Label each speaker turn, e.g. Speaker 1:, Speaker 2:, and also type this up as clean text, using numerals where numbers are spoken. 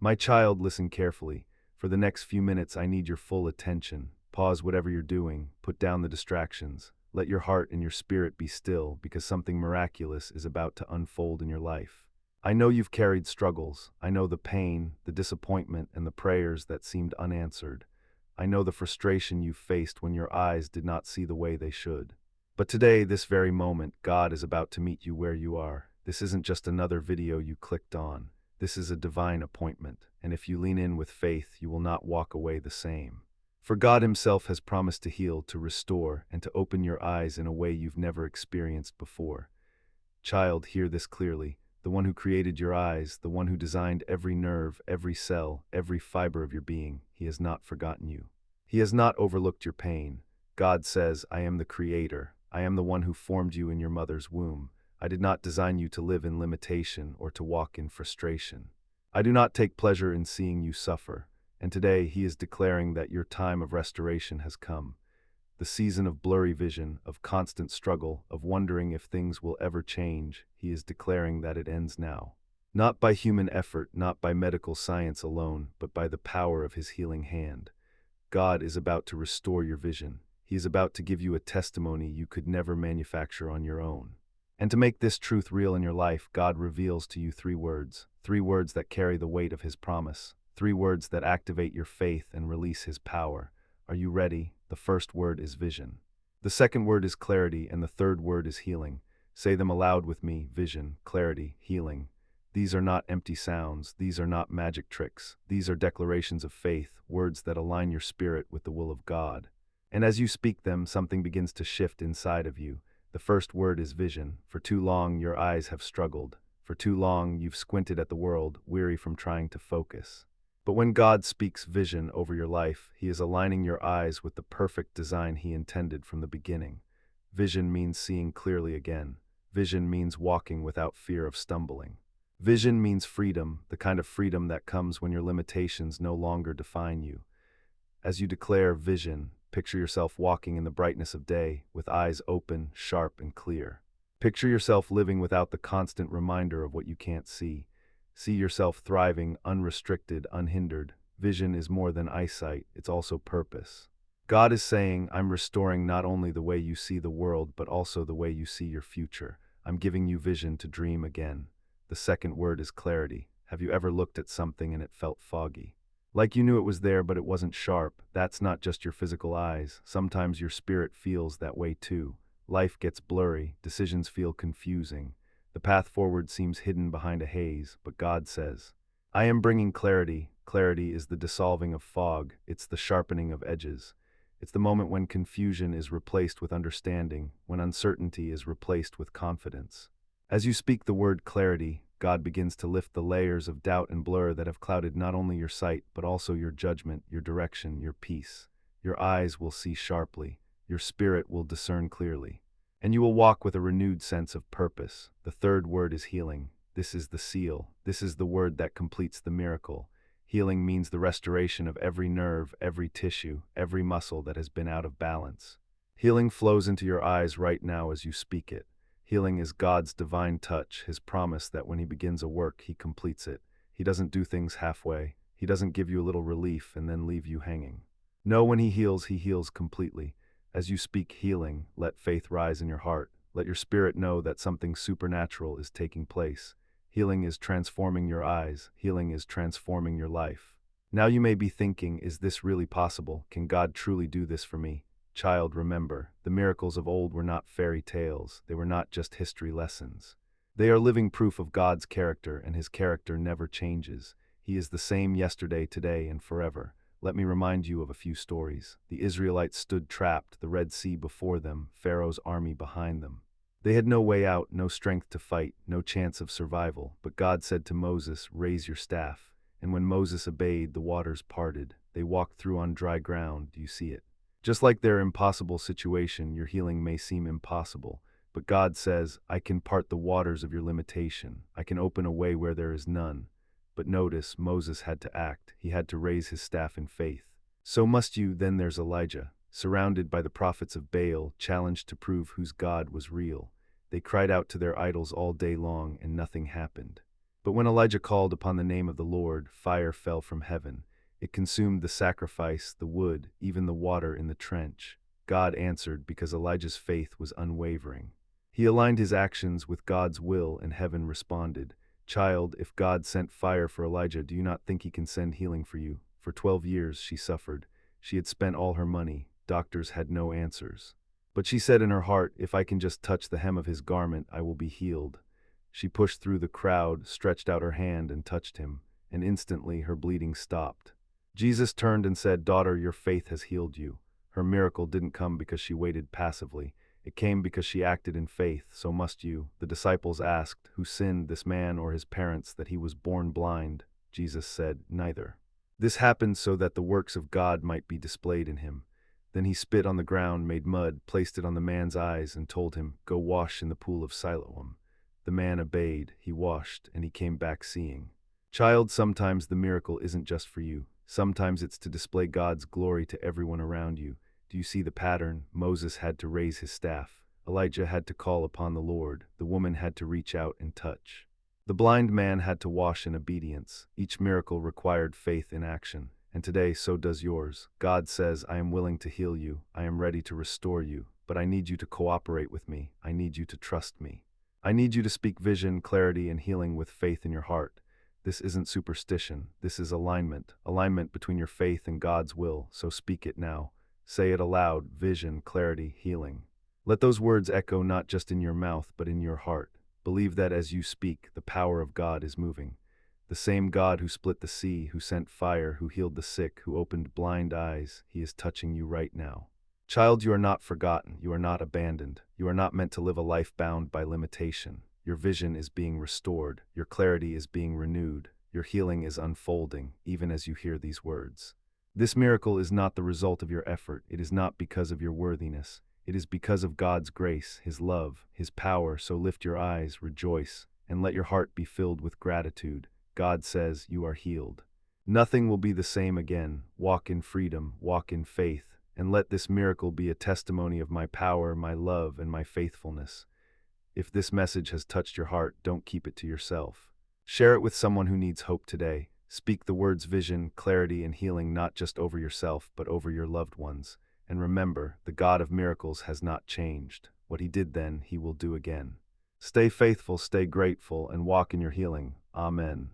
Speaker 1: My child, listen carefully. For the next few minutes, I need your full attention. Pause whatever you're doing, put down the distractions. Let your heart and your spirit be still, because something miraculous is about to unfold in your life. I know you've carried struggles. I know the pain, the disappointment, and the prayers that seemed unanswered. I know the frustration you faced when your eyes did not see the way they should. But today, this very moment, God is about to meet you where you are. This isn't just another video you clicked on. This is a divine appointment, and if you lean in with faith, you will not walk away the same. For God Himself has promised to heal, to restore, and to open your eyes in a way you've never experienced before. Child, hear this clearly. The one who created your eyes, the one who designed every nerve, every cell, every fiber of your being, He has not forgotten you. He has not overlooked your pain. God says, I am the Creator. I am the one who formed you in your mother's womb. I did not design you to live in limitation or to walk in frustration. I do not take pleasure in seeing you suffer, and today He is declaring that your time of restoration has come. The season of blurry vision, of constant struggle, of wondering if things will ever change, He is declaring that it ends now. Not by human effort, not by medical science alone, but by the power of His healing hand. God is about to restore your vision. He is about to give you a testimony you could never manufacture on your own. And to make this truth real in your life, God reveals to you three words that carry the weight of His promise, three words that activate your faith and release His power. Are you ready? The first word is vision. The second word is clarity, and the third word is healing. Say them aloud with me: vision, clarity, healing. These are not empty sounds. These are not magic tricks. These are declarations of faith, words that align your spirit with the will of God. And as you speak them, something begins to shift inside of you. The first word is vision. For too long, your eyes have struggled. For too long, you've squinted at the world, weary from trying to focus. But when God speaks vision over your life, He is aligning your eyes with the perfect design He intended from the beginning. Vision means seeing clearly again. Vision means walking without fear of stumbling. Vision means freedom, the kind of freedom that comes when your limitations no longer define you. As you declare vision, picture yourself walking in the brightness of day, with eyes open, sharp, and clear. Picture yourself living without the constant reminder of what you can't see. See yourself thriving, unrestricted, unhindered. Vision is more than eyesight, it's also purpose. God is saying, I'm restoring not only the way you see the world, but also the way you see your future. I'm giving you vision to dream again. The second word is clarity. Have you ever looked at something and it felt foggy? Like you knew it was there, but it wasn't sharp. That's not just your physical eyes. Sometimes your spirit feels that way too. Life gets blurry, decisions feel confusing. The path forward seems hidden behind a haze, but God says, I am bringing clarity. Clarity is the dissolving of fog. It's the sharpening of edges. It's the moment when confusion is replaced with understanding, when uncertainty is replaced with confidence. As you speak the word clarity, God begins to lift the layers of doubt and blur that have clouded not only your sight, but also your judgment, your direction, your peace. Your eyes will see sharply. Your spirit will discern clearly. And you will walk with a renewed sense of purpose. The third word is healing. This is the seal. This is the word that completes the miracle. Healing means the restoration of every nerve, every tissue, every muscle that has been out of balance. Healing flows into your eyes right now as you speak it. Healing is God's divine touch, His promise that when He begins a work, He completes it. He doesn't do things halfway. He doesn't give you a little relief and then leave you hanging. No, when He heals completely. As you speak healing, let faith rise in your heart. Let your spirit know that something supernatural is taking place. Healing is transforming your eyes. Healing is transforming your life. Now you may be thinking, is this really possible? Can God truly do this for me? Child, remember, the miracles of old were not fairy tales. They were not just history lessons. They are living proof of God's character, and His character never changes. He is the same yesterday, today, and forever. Let me remind you of a few stories. The Israelites stood trapped, the Red Sea before them, Pharaoh's army behind them. They had no way out, no strength to fight, no chance of survival. But God said to Moses, raise your staff. And when Moses obeyed, the waters parted. They walked through on dry ground. Do you see it? Just like their impossible situation, your healing may seem impossible. But God says, I can part the waters of your limitation. I can open a way where there is none. But notice, Moses had to act. He had to raise his staff in faith. So must you. Then there's Elijah, surrounded by the prophets of Baal, challenged to prove whose God was real. They cried out to their idols all day long, and nothing happened. But when Elijah called upon the name of the Lord, fire fell from heaven. It consumed the sacrifice, the wood, even the water in the trench. God answered because Elijah's faith was unwavering. He aligned his actions with God's will, and heaven responded. Child, if God sent fire for Elijah, do you not think he can send healing for you? For 12 years she suffered. She had spent all her money. Doctors had no answers. But she said in her heart, if I can just touch the hem of his garment, I will be healed. She pushed through the crowd, stretched out her hand and touched him, and instantly her bleeding stopped. Jesus turned and said, Daughter, your faith has healed you. Her miracle didn't come because she waited passively. It came because she acted in faith, so must you. The disciples asked, Who sinned, this man or his parents, that he was born blind? Jesus said, Neither. This happened so that the works of God might be displayed in him. Then he spit on the ground, made mud, placed it on the man's eyes, and told him, Go wash in the pool of Siloam. The man obeyed, he washed, and he came back seeing. Child, sometimes the miracle isn't just for you. Sometimes it's to display God's glory to everyone around you. Do you see the pattern? Moses had to raise his staff. Elijah had to call upon the Lord. The woman had to reach out and touch. The blind man had to wash in obedience. Each miracle required faith in action. And today, so does yours. God says, I am willing to heal you. I am ready to restore you. But I need you to cooperate with me. I need you to trust me. I need you to speak vision, clarity, and healing with faith in your heart. This isn't superstition. This is alignment. Alignment between your faith and God's will. So speak it now. Say it aloud. Vision, clarity, healing. Let those words echo not just in your mouth, but in your heart. Believe that as you speak, the power of God is moving. The same God who split the sea, who sent fire, who healed the sick, who opened blind eyes, he is touching you right now. Child, you are not forgotten. You are not abandoned. You are not meant to live a life bound by limitation. Your vision is being restored. Your clarity is being renewed. Your healing is unfolding, even as you hear these words. This miracle is not the result of your effort. It is not because of your worthiness. It is because of God's grace, His love, His power. So lift your eyes, rejoice, and let your heart be filled with gratitude. God says you are healed. Nothing will be the same again. Walk in freedom, walk in faith, and let this miracle be a testimony of my power, my love, and my faithfulness. If this message has touched your heart, don't keep it to yourself. Share it with someone who needs hope today. Speak the words vision, clarity, and healing not just over yourself, but over your loved ones. And remember, the God of miracles has not changed. What He did then, He will do again. Stay faithful, stay grateful, and walk in your healing. Amen.